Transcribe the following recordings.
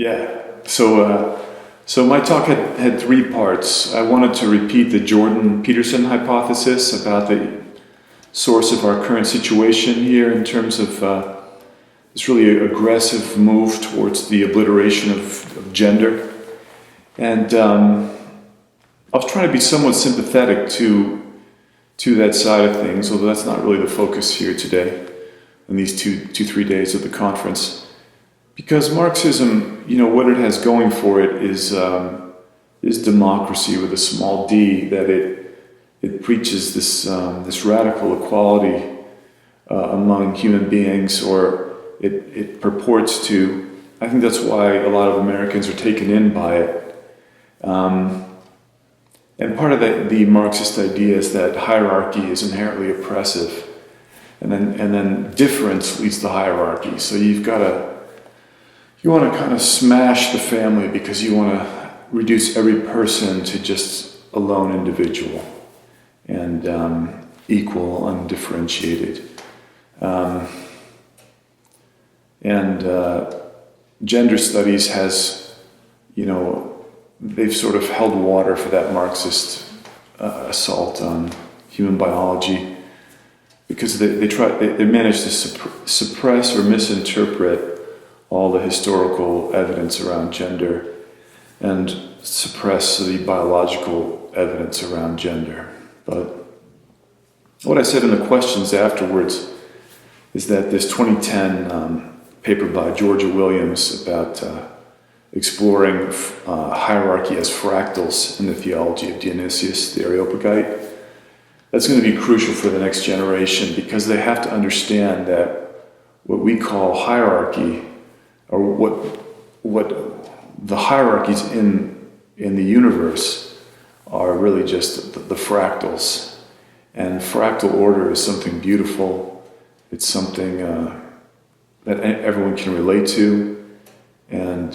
Yeah. So my talk had three parts. I wanted to repeat the Jordan Peterson hypothesis about the source of our current situation here in terms of this really aggressive move towards the obliteration of gender. And I was trying to be somewhat sympathetic to that side of things, although that's not really the focus here today in these 3 days of the conference. Because Marxism, what it has going for it is democracy with a small d, that it preaches this radical equality among human beings, or it purports to. I think that's why a lot of Americans are taken in by it. And part of the Marxist idea is that hierarchy is inherently oppressive, and then difference leads to hierarchy. So you want to kind of smash the family because you want to reduce every person to just a lone individual and equal, undifferentiated. Gender studies has, they've sort of held water for that Marxist assault on human biology, because they managed to suppress or misinterpret all the historical evidence around gender and suppress the biological evidence around gender. But what I said in the questions afterwards is that this 2010 paper by Georgia Williams about exploring hierarchy as fractals in the theology of Dionysius the Areopagite, that's going to be crucial for the next generation, because they have to understand that what we call hierarchy, or what the hierarchies in the universe are, really just the fractals. And fractal order is something beautiful. It's something that everyone can relate to, and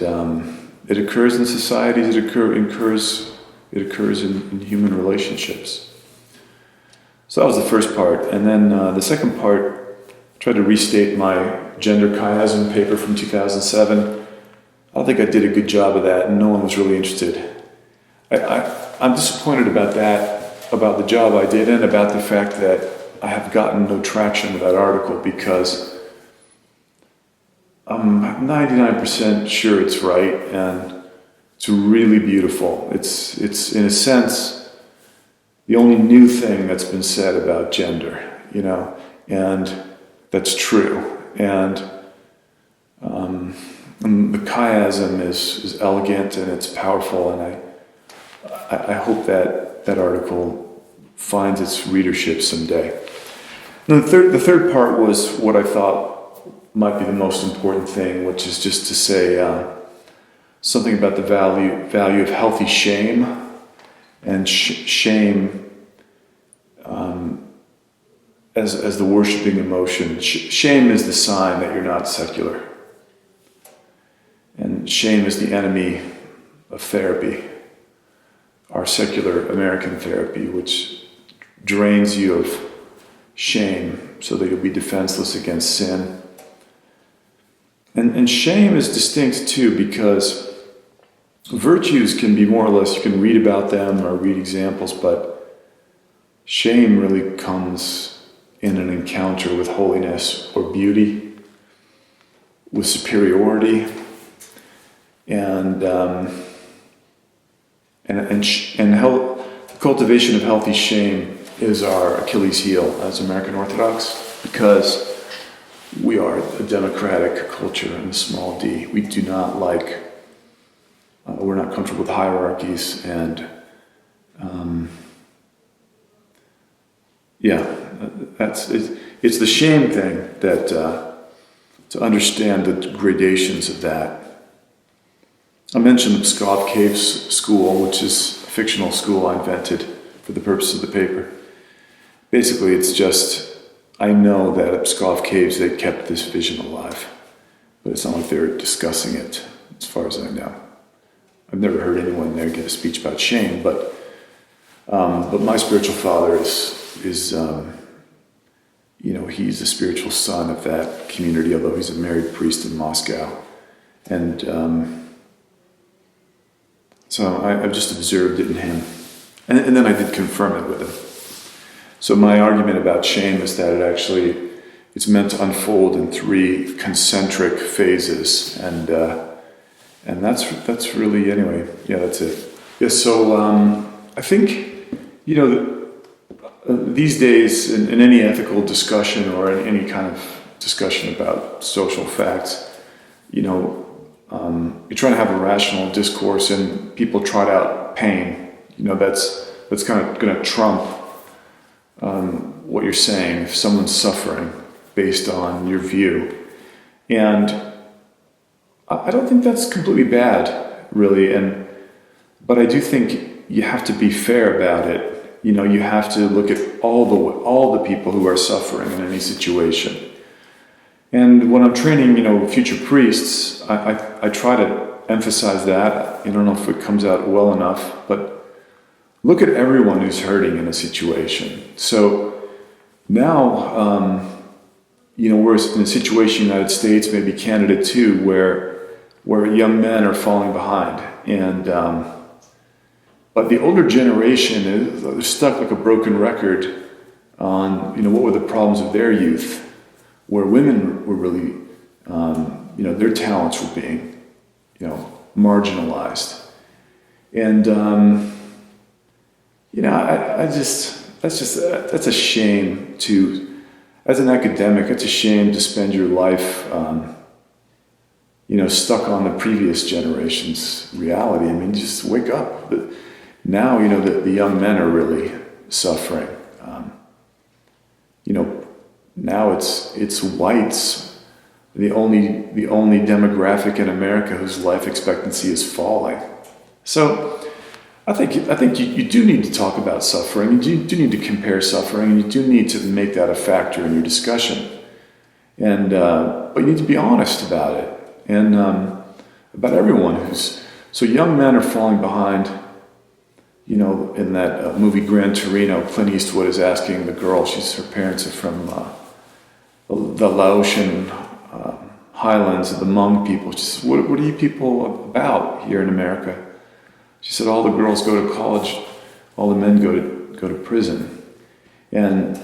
it occurs in societies. It occurs in human relationships. So that was the first part, and then the second part. Tried to restate my gender chiasm paper from 2007. I don't think I did a good job of that, and no one was really interested. I'm disappointed about that, about the job I did, and about the fact that I have gotten no traction with that article, because I'm 99% sure it's right, and it's really beautiful. It's in a sense the only new thing that's been said about gender, and that's true, and the chiasm is elegant and it's powerful, and I hope that article finds its readership someday. And the third part was what I thought might be the most important thing, which is just to say something about the value of healthy shame, and shame as the worshiping emotion. Shame is the sign that you're not secular. And shame is the enemy of therapy, our secular American therapy, which drains you of shame so that you'll be defenseless against sin. And shame is distinct too, because virtues can be more or less, you can read about them or read examples, but shame really comes in an encounter with holiness or beauty, with superiority, and cultivation of healthy shame is our Achilles heel as American Orthodox, because we are a democratic culture in small d. We do not like, we're not comfortable with hierarchies, and it's the shame thing that to understand the gradations of that. I mentioned the Pskov Caves School, which is a fictional school I invented for the purpose of the paper. Basically, it's just, I know that at Pskov Caves they kept this vision alive, but it's not like they're discussing it, as far as I know. I've never heard anyone there give a speech about shame, but my spiritual father is he's the spiritual son of that community, although he's a married priest in Moscow. And So I've just observed it in him. And then I did confirm it with him. So my argument about shame is that it's meant to unfold in 3 concentric phases. And that's really, anyway, yeah, that's it. Yeah, so I think, these days in any ethical discussion or in any kind of discussion about social facts, you're trying to have a rational discourse and people trot out pain. That's kind of going to trump what you're saying if someone's suffering based on your view. And I don't think that's completely bad, really. But I do think you have to be fair about it. You have to look at all the people who are suffering in any situation. And when I'm training, future priests, I try to emphasize that. I don't know if it comes out well enough, but look at everyone who's hurting in a situation. So now, we're in a situation in the United States, maybe Canada too, where young men are falling behind. But the older generation is stuck like a broken record on, what were the problems of their youth, where women were really, their talents were being, marginalized. And, that's a shame as an academic, it's a shame to spend your life, stuck on the previous generation's reality. I mean, just wake up. Now, the young men are really suffering. Now it's whites, the only demographic in America whose life expectancy is falling. So I think you do need to talk about suffering. You do need to compare suffering, and you do need to make that a factor in your discussion. And but you need to be honest about it, and about everyone so young men are falling behind. In that movie Gran Torino, Clint Eastwood is asking the girl, her parents are from the Laotian highlands of the Hmong people. She says, what are you people about here in America? She said, all the girls go to college, all the men go to prison. And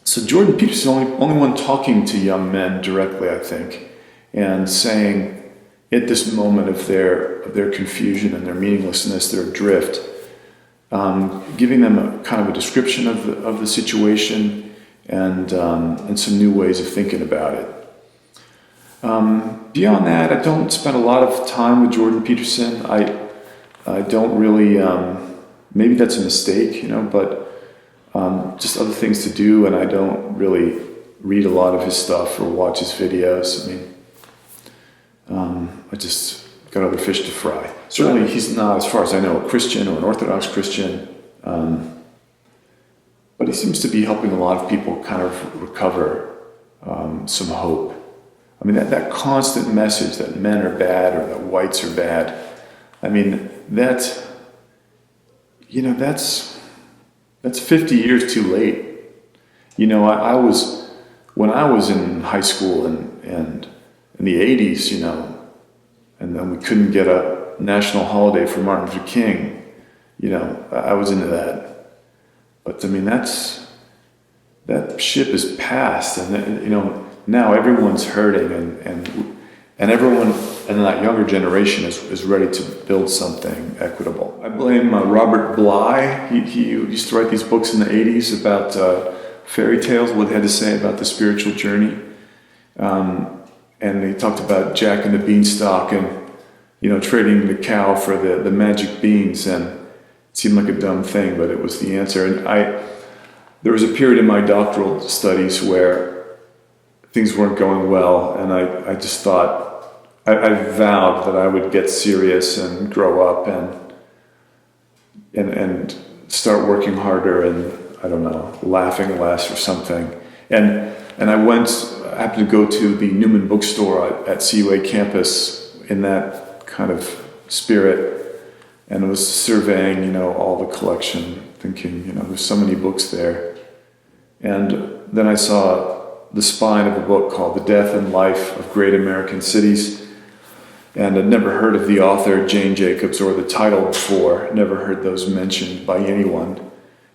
so Jordan Peterson is the only one talking to young men directly, I think, and saying at this moment of their confusion and their meaninglessness, their drift, giving them a kind of a description of the situation and some new ways of thinking about it. Beyond that, I don't spend a lot of time with Jordan Peterson. I don't really, maybe that's a mistake, but just other things to do, and I don't really read a lot of his stuff or watch his videos. I mean, I just got other fish to fry. Certainly he's not, as far as I know, a Christian or an Orthodox Christian, but he seems to be helping a lot of people kind of recover some hope. I mean, that constant message that men are bad or that whites are bad, I mean, that's 50 years too late. When I was in high school and in the 80s, and then we couldn't get a national holiday for Martin Luther King, I was into that. But I mean, that ship is past, and now everyone's hurting, and everyone in that younger generation is ready to build something equitable. I blame Robert Bly. He used to write these books in the 80s about fairy tales, what they had to say about the spiritual journey. And he talked about Jack and the Beanstalk and, trading the cow for the magic beans, and it seemed like a dumb thing, but it was the answer. And there was a period in my doctoral studies where things weren't going well, and I just thought, I vowed that I would get serious and grow up and start working harder and, I don't know, laughing less or something. And I happened to go to the Newman bookstore at CUA campus in that kind of spirit, and I was surveying, all the collection, thinking, there's so many books there. And then I saw the spine of a book called The Death and Life of Great American Cities. And I'd never heard of the author, Jane Jacobs, or the title before, never heard those mentioned by anyone,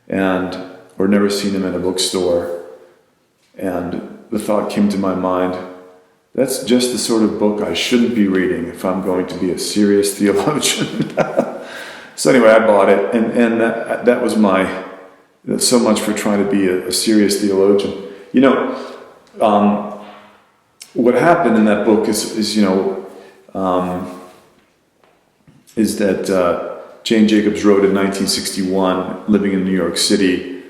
or never seen them in a bookstore. And the thought came to my mind, that's just the sort of book I shouldn't be reading if I'm going to be a serious theologian. So anyway, I bought it, and that was so much for trying to be a serious theologian. What happened in that book is that Jane Jacobs wrote in 1961, living in New York City.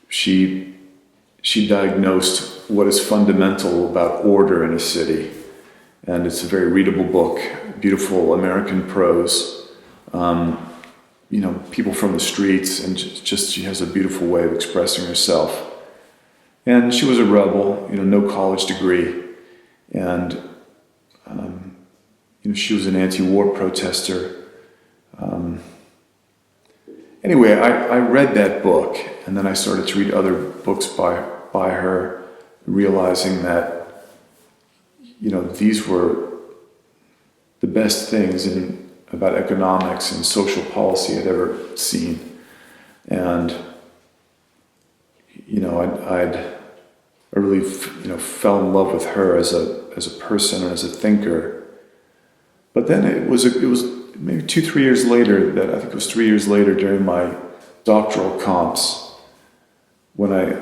She diagnosed what is fundamental about order in a city, and it's a very readable book, beautiful American prose. People from the streets, and just she has a beautiful way of expressing herself. And she was a rebel, no college degree, and she was an anti-war protester. Anyway, I read that book, and then I started to read other books by her, realizing that these were the best things about economics and social policy I'd ever seen. And I really fell in love with her as a person and as a thinker. But then it was maybe 2-3 years later, that I think it was 3 years later, during my doctoral comps, when it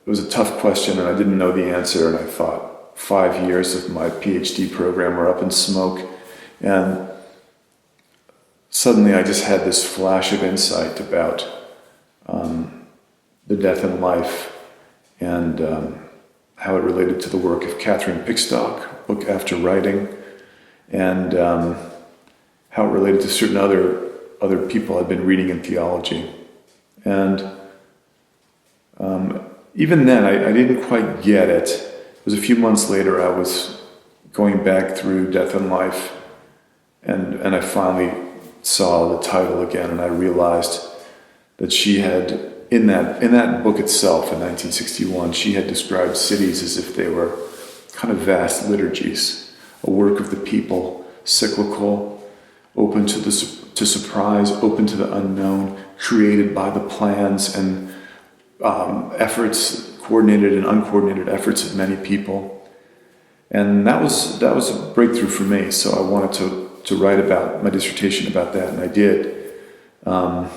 was a tough question and I didn't know the answer, and I thought 5 years of my PhD program were up in smoke, and suddenly I just had this flash of insight about the death and life, and how it related to the work of Catherine Pickstock, book after writing, and how it related to certain other people I'd been reading in theology. And even then, I didn't quite get it. It was a few months later, I was going back through Death and Life, and I finally saw the title again, and I realized that she had, in that book itself, in 1961, she had described cities as if they were kind of vast liturgies, a work of the people, cyclical, open to surprise, open to the unknown, created by the plans and efforts, coordinated and uncoordinated efforts of many people. And that was a breakthrough for me. So I wanted to write about my dissertation about that, and I did. And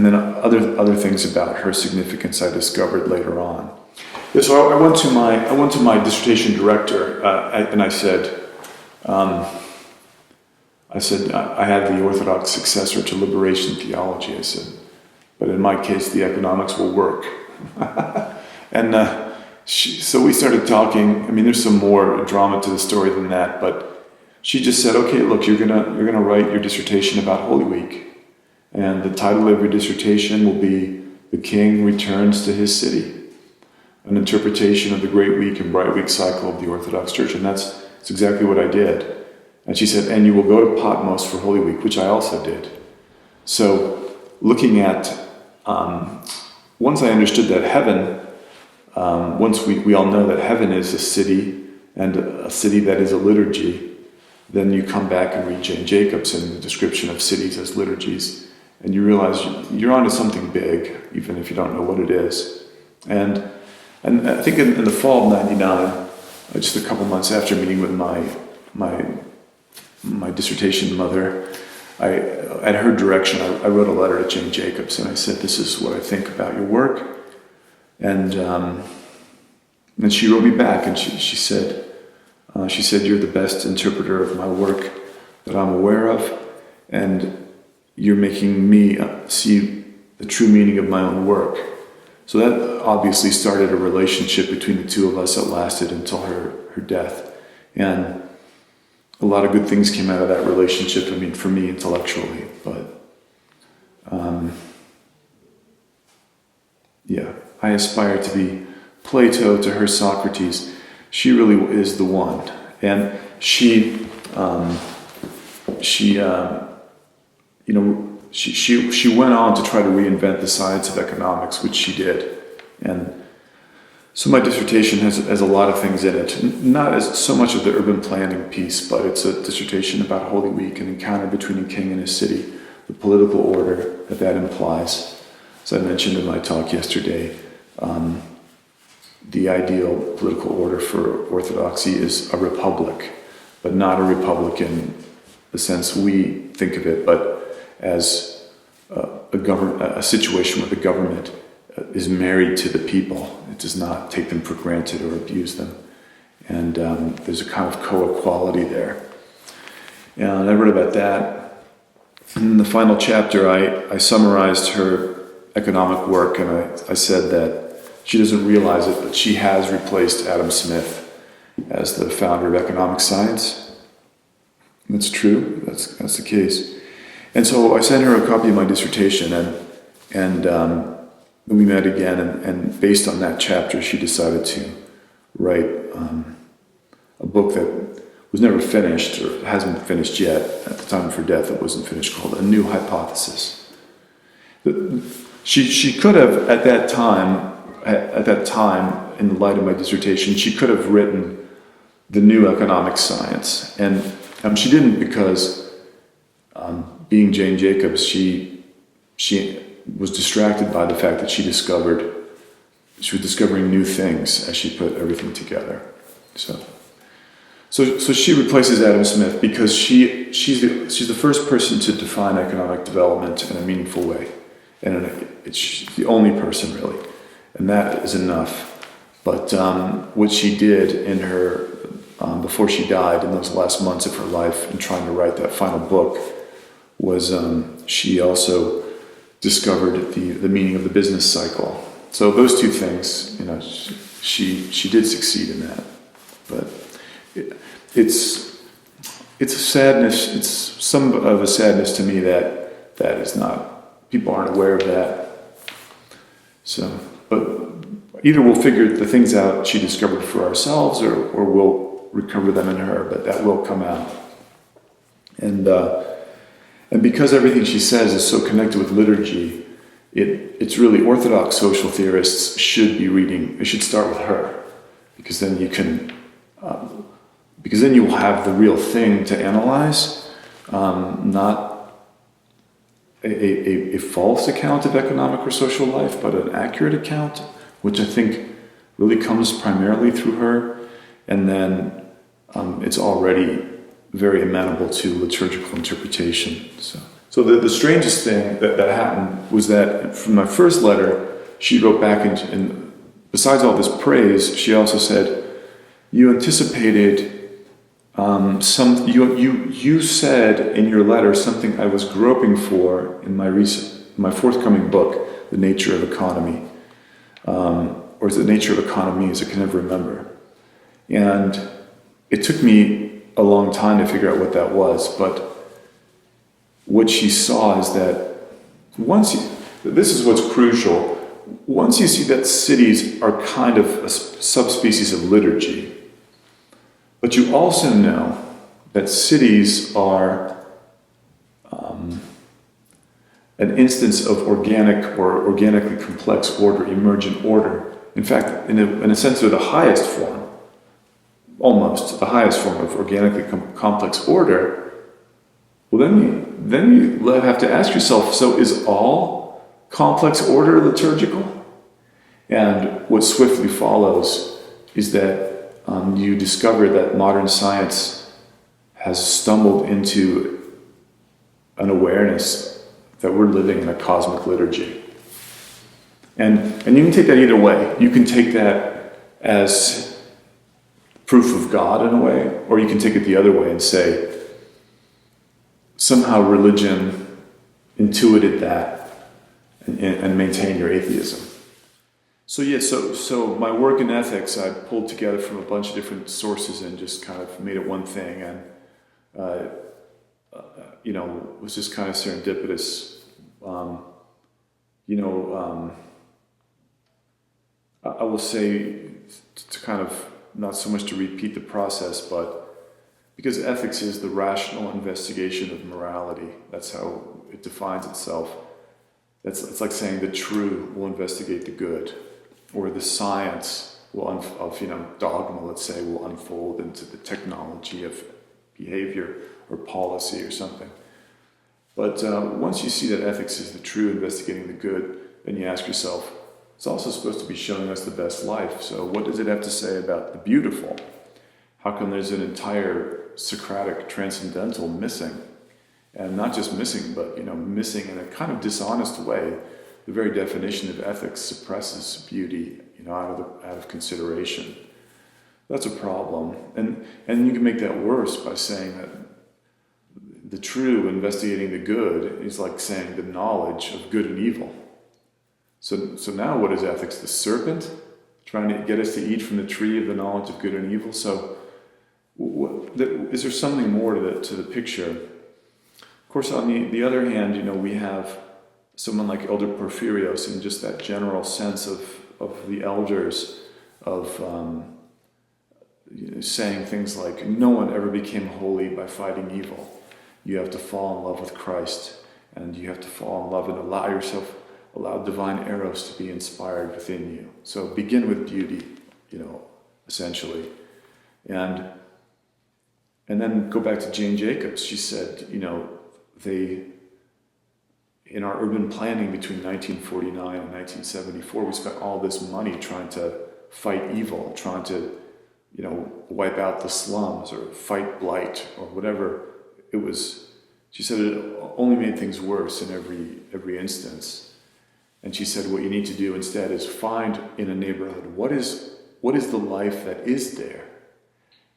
then other things about her significance I discovered later on. Yeah, so I went to my dissertation director, and I said, I had the Orthodox successor to liberation theology. I said, but in my case, the economics will work. And so we started talking. I mean, there's some more drama to the story than that, but she just said, okay, look, you're gonna write your dissertation about Holy Week, and the title of your dissertation will be "The King Returns to His City," an interpretation of the Great Week and Bright Week cycle of the Orthodox Church. And that's exactly what I did. And she said, and you will go to Patmos for Holy Week, which I also did. So looking at, once I understood that heaven, once we all know that heaven is a city, and a city that is a liturgy, then you come back and read Jane Jacobs and the description of cities as liturgies, and you realize you're onto something big, even if you don't know what it is. And I think in the fall of '99, just a couple months after meeting with my dissertation mother, at her direction, I wrote a letter to Jane Jacobs, and I said, this is what I think about your work. And she wrote me back, and she said, you're the best interpreter of my work that I'm aware of, and you're making me see the true meaning of my own work. So that obviously started a relationship between the two of us that lasted until her death. And a lot of good things came out of that relationship, I mean, for me intellectually, but yeah, I aspire to be Plato to her Socrates. She really is the one. And she went on to try to reinvent the science of economics, which she did. And So my dissertation has a lot of things in it. Not as so much of the urban planning piece, but it's a dissertation about Holy Week, an encounter between a king and his city, the political order that implies. As I mentioned in my talk yesterday, the ideal political order for Orthodoxy is a republic, but not a republic in the sense we think of it, but as a situation where the government is married to the people. It does not take them for granted or abuse them. And there's a kind of co-equality there. And I wrote about that. In the final chapter, I summarized her economic work, and I said that she doesn't realize it, but she has replaced Adam Smith as the founder of economic science. That's true. That's the case. And so I sent her a copy of my dissertation, and we met again, and based on that chapter, she decided to write a book that was never finished, or hasn't been finished yet. At the time of her death, it wasn't finished, called A New Hypothesis. She could have, at that time, in the light of my dissertation, she could have written The New Economic Science. And she didn't, because being Jane Jacobs, she was distracted by the fact that she was discovering new things as she put everything together. So she replaces Adam Smith because she's the first person to define economic development in a meaningful way, and she's the only person really, and that is enough. But what she did in her before she died, in those last months of her life, in trying to write that final book, was she also discovered the meaning of the business cycle. So those two things, she did succeed in that. But it's a sadness. It's some of a sadness to me that is not, people aren't aware of that. So, but either we'll figure the things out she discovered for ourselves, or we'll recover them in her. But that will come out. And because everything she says is so connected with liturgy, it's really Orthodox social theorists should be reading. They should start with her, because then you will have the real thing to analyze, not a false account of economic or social life, but an accurate account, which I think really comes primarily through her. And then it's already very amenable to liturgical interpretation. So the strangest thing that happened was that from my first letter, she wrote back, and besides all this praise, she also said, "You anticipated you said in your letter something I was groping for in my forthcoming book, The Nature of Economy, or is it Nature of Economies? I can never remember. And it took me a long time to figure out what that was, but what she saw is that this is what's crucial, once you see that cities are kind of a subspecies of liturgy, but you also know that cities are an instance of organic or organically complex order, emergent order. In fact, in a sense, they're the highest form, almost the highest form of organically complex order. Well, then you have to ask yourself, so is all complex order liturgical? And what swiftly follows is that you discover that modern science has stumbled into an awareness that we're living in a cosmic liturgy. And you can take that either way. You can take that as proof of God in a way, or you can take it the other way and say, somehow religion intuited that and maintained your atheism. So my work in ethics I pulled together from a bunch of different sources and just kind of made it one thing, and it was just kind of serendipitous. I will say, to kind of, not so much to repeat the process, but because ethics is the rational investigation of morality. That's how it defines itself. It's like saying the true will investigate the good, or the science dogma, let's say, will unfold into the technology of behavior or policy or something. But once you see that ethics is the true investigating the good, then you ask yourself, it's also supposed to be showing us the best life. So what does it have to say about the beautiful? How come there's an entire Socratic transcendental missing? And not just missing, but missing in a kind of dishonest way. The very definition of ethics suppresses beauty, out of consideration. That's a problem. And you can make that worse by saying that the true investigating the good is like saying the knowledge of good and evil. So now what is ethics? The serpent trying to get us to eat from the tree of the knowledge of good and evil? So is there something more to the picture? Of course, on the other hand, we have someone like Elder Porphyrios, in just that general sense of the elders, of saying things like, no one ever became holy by fighting evil. You have to fall in love with Christ, and you have to fall in love and allow divine eros to be inspired within you. So begin with beauty, essentially. And then go back to Jane Jacobs. She said, in our urban planning between 1949 and 1974, we spent all this money trying to fight evil, trying to, wipe out the slums or fight blight or whatever it was. She said it only made things worse in every instance. And she said what you need to do instead is find in a neighborhood what is the life that is there,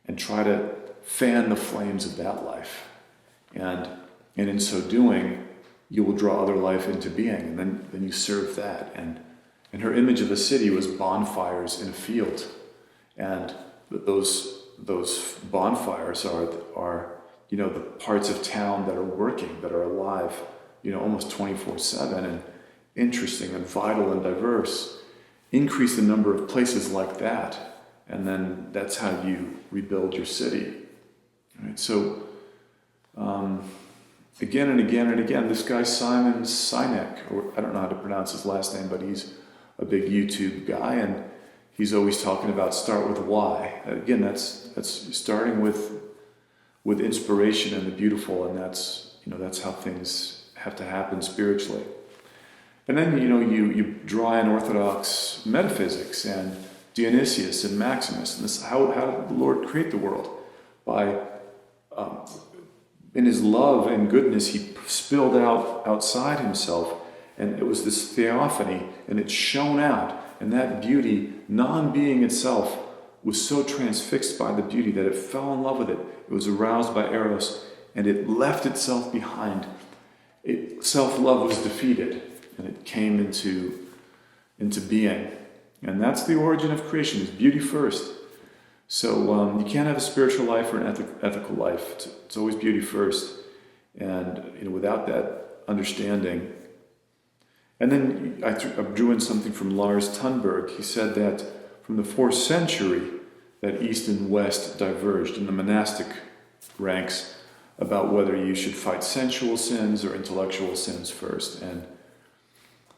and try to fan the flames of that life. And in so doing, you will draw other life into being, and then you serve that. And her image of the city was bonfires in a field, and those bonfires are the parts of town that are working, that are alive, almost 24/7, and interesting and vital and diverse. Increase the number of places like that, and then that's how you rebuild your city. All right, so. Again and again and again, this guy Simon Sinek, or I don't know how to pronounce his last name, but he's a big YouTube guy, and he's always talking about start with why. Again, that's starting with inspiration and the beautiful, and that's how things have to happen spiritually. And then you draw in Orthodox metaphysics and Dionysius and Maximus, and this how did the Lord create the world? By in his love and goodness, he spilled out outside himself, and it was this theophany, and it shone out, and that beauty, non-being itself, was so transfixed by the beauty that it fell in love with it. It was aroused by eros, and it left itself behind. Self-love was defeated, and it came into being. And that's the origin of creation, is beauty first. So you can't have a spiritual life or an ethical life. It's always beauty first. And without that understanding. And then I drew in something from Lars Thunberg. He said that from the 4th century, that East and West diverged in the monastic ranks about whether you should fight sensual sins or intellectual sins first. And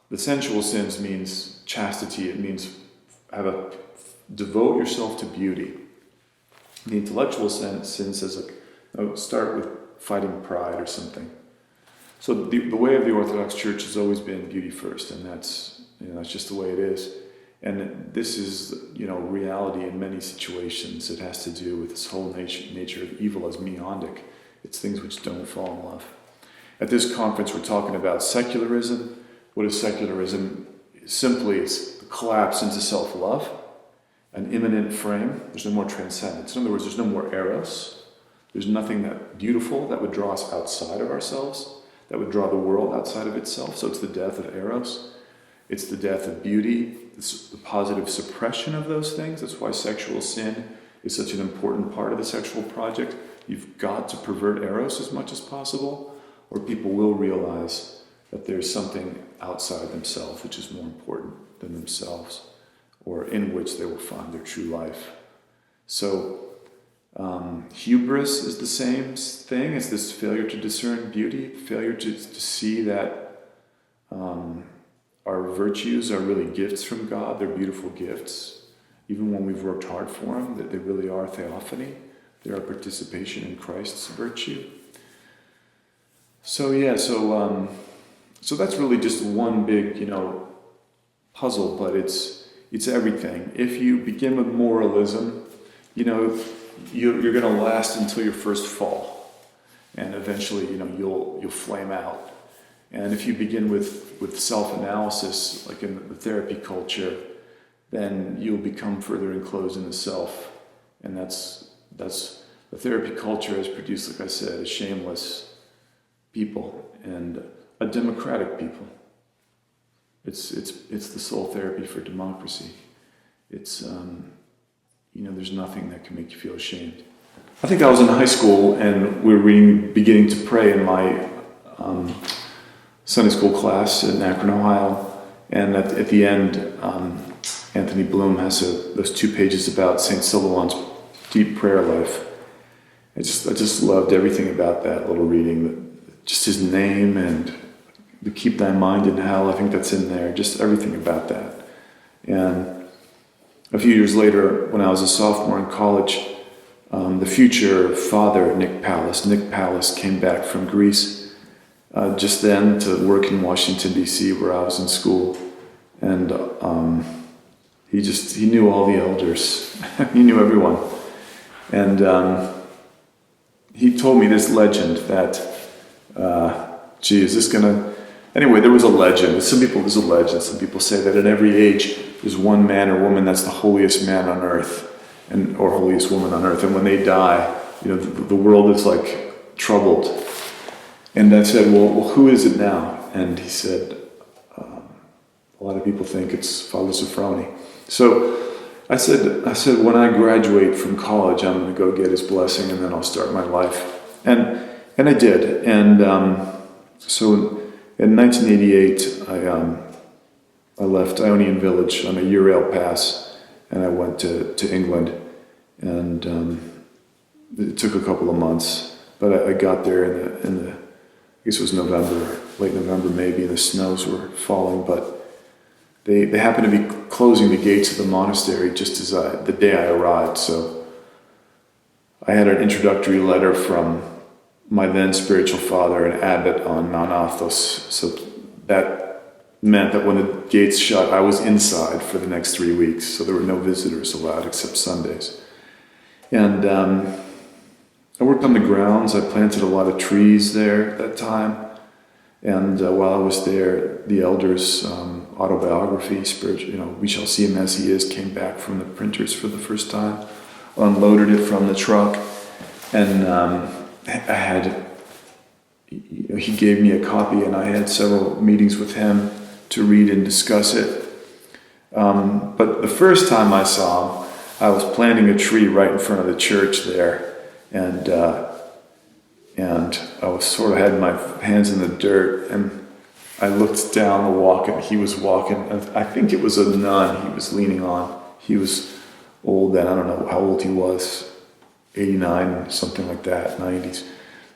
the sensual sins means chastity. It means devote yourself to beauty. The intellectual sin says, start with fighting pride or something. So the way of the Orthodox Church has always been beauty first, and that's just the way it is. And this is reality in many situations. It has to do with this whole nature of evil as meondic. It's things which don't fall in love. At this conference, we're talking about secularism. What is secularism? Simply, it's the collapse into self-love. An immanent frame. There's no more transcendence. In other words, there's no more eros. There's nothing that beautiful that would draw us outside of ourselves, that would draw the world outside of itself. So it's the death of eros. It's the death of beauty. It's the positive suppression of those things. That's why sexual sin is such an important part of the sexual project. You've got to pervert eros as much as possible, or people will realize that there's something outside themselves which is more important than themselves, or in which they will find their true life. So hubris is the same thing. It's this failure to discern beauty, failure to see that our virtues are really gifts from God. They're beautiful gifts. even when we've worked hard for them, that they really are theophany. They are participation in Christ's virtue. So that's really just one big, puzzle, but it's everything. If you begin with moralism, you're going to last until your first fall, and eventually, you'll flame out. And if you begin with self-analysis, like in the therapy culture, then you'll become further enclosed in the self, and that's the therapy culture has produced, like I said, a shameless people and a democratic people. It's the soul therapy for democracy. It's there's nothing that can make you feel ashamed. I think I was in high school and we were reading Beginning to Pray in my Sunday school class in Akron, Ohio, and at the end, Anthony Bloom has those 2 pages about St. Silouan's deep prayer life. I just loved everything about that little reading, just his name and the Keep Thy Mind in Hell. I think that's in there, just everything about that. And a few years later, when I was a sophomore in college, the future father, Nick Pallas came back from Greece just then to work in Washington, D.C., where I was in school. And he knew all the elders. He knew everyone. And he told me this legend that, is this going to... Anyway, there was a legend. There's a legend. Some people say that in every age, there's one man or woman that's the holiest man on earth, or holiest woman on earth. And when they die, the world is like troubled. And I said, well, who is it now? And he said, a lot of people think it's Father Sophrony. So I said, when I graduate from college, I'm going to go get his blessing, and then I'll start my life. And I did. And so in 1988, I left Ionian Village on a Eurail pass, and I went to England. And it took a couple of months, but I got there in the I guess it was November, late November maybe, and the snows were falling, but they happened to be closing the gates of the monastery just as the day I arrived. So I had an introductory letter from my then spiritual father, an abbot on Mount Athos. So that meant that when the gates shut, I was inside for the next 3 weeks. So there were no visitors allowed except Sundays. And I worked on the grounds. I planted a lot of trees there at that time. And while I was there, the elders' autobiography, We Shall See Him As He Is, came back from the printers for the first time, unloaded it from the truck, and he gave me a copy, and I had several meetings with him to read and discuss it. But the first time I saw him, I was planting a tree right in front of the church there, and I was sort of had my hands in the dirt, and I looked down the walk, and he was walking. I think it was a nun he was leaning on. He was old then. I don't know how old he was, 89, something like that, 90s.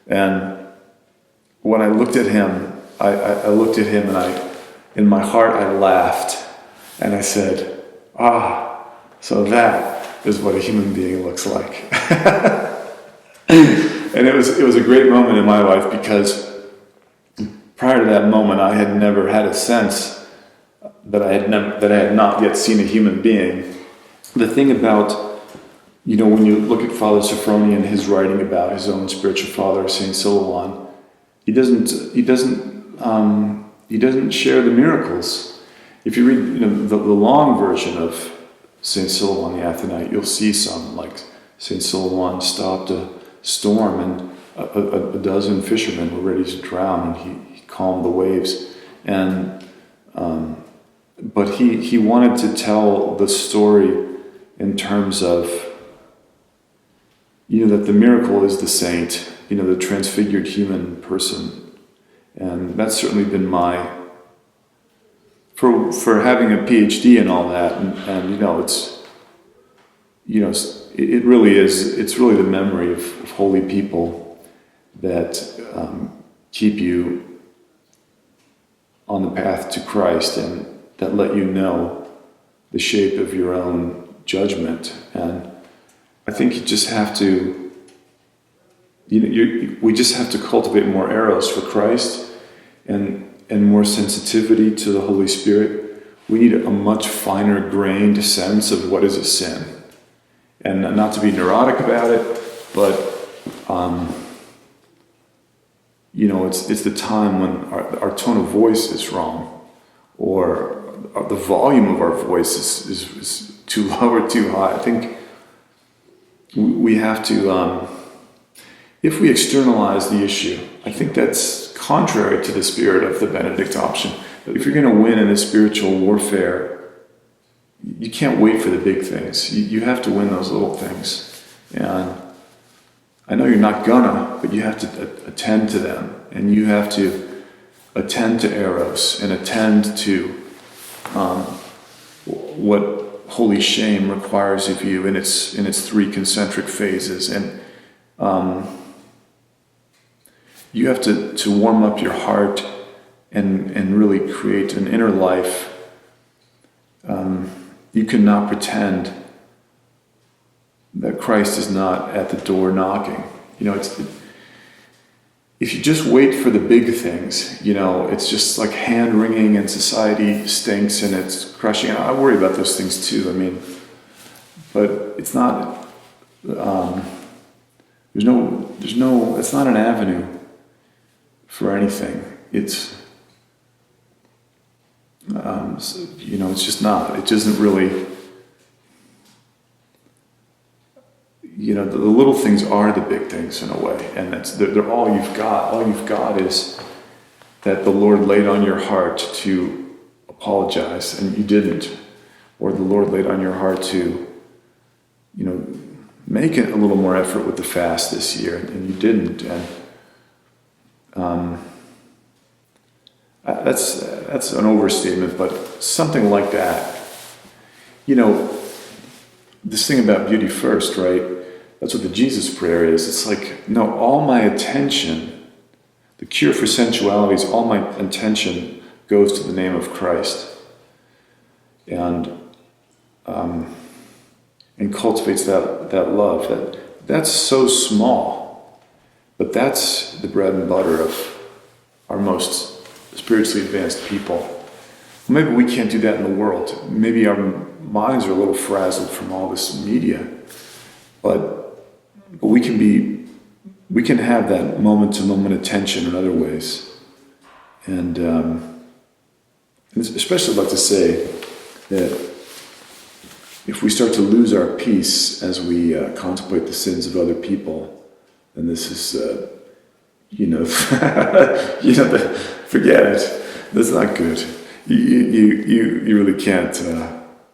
And when I looked at him, I looked at him, and in my heart, I laughed, and I said, so that is what a human being looks like. And it was a great moment in my life, because prior to that moment, I had never had a sense that I had not yet seen a human being. The thing about, when you look at Father Sophrony and his writing about his own spiritual father, Saint Silouan, he doesn't share the miracles. If you read, the long version of Saint Silouan the Athonite, you'll see some, like Saint Silouan stopped a storm, and a dozen fishermen were ready to drown, and he calmed the waves. And but he wanted to tell the story in terms of that the miracle is the saint, the transfigured human person. And that's certainly been for having a PhD and all that, and it really is, it's really the memory of holy people that keep you on the path to Christ, and that let you know the shape of your own judgment. And I think you just have to, we just have to cultivate more eros for Christ and more sensitivity to the Holy Spirit. We need a much finer grained sense of what is a sin. And not to be neurotic about it, but it's the time when our tone of voice is wrong, or the volume of our voice is too low or too high. I think we have to, if we externalize the issue, I think that's contrary to the spirit of the Benedict option. If you're going to win in a spiritual warfare, you can't wait for the big things. You have to win those little things. And I know you're not gonna, but you have to attend to them. And you have to attend to eros and attend to what holy shame requires of you in its three concentric phases. And you have to warm up your heart and really create an inner life. You cannot pretend that Christ is not at the door knocking. If you just wait for the big things, it's just like hand-wringing and society stinks and it's crushing. I worry about those things too, but it's not, it's not an avenue for anything. It's just not. It doesn't really, the little things are the big things in a way, and they're all you've got. All you've got is that the Lord laid on your heart to apologize, and you didn't, or the Lord laid on your heart to, make it a little more effort with the fast this year, and you didn't, and that's an overstatement, but something like that. This thing about beauty first, right? That's what the Jesus prayer is. It's like, no, all my attention, the cure for sensuality is all my attention goes to the name of Christ. And cultivates that love. That's so small, but that's the bread and butter of our most spiritually advanced people. Maybe we can't do that in the world. Maybe our minds are a little frazzled from all this media, but we can have that moment-to-moment attention in other ways. And especially I'd like to say that if we start to lose our peace as we contemplate the sins of other people, then this is, forget it. That's not good. You really can't.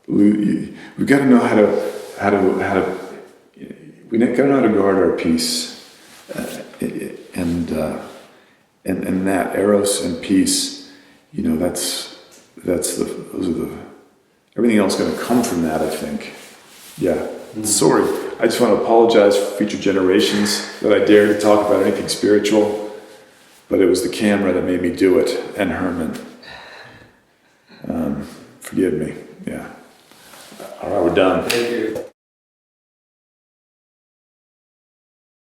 We've got to know how to. We got to know how to guard our peace, and that eros and peace. Those are the. Everything else going to come from that, I think. Yeah. Mm-hmm. Sorry. I just want to apologize for future generations that I dared to talk about anything spiritual, but it was the camera that made me do it, and Herman. Forgive me. Yeah. All right, we're done. Thank you.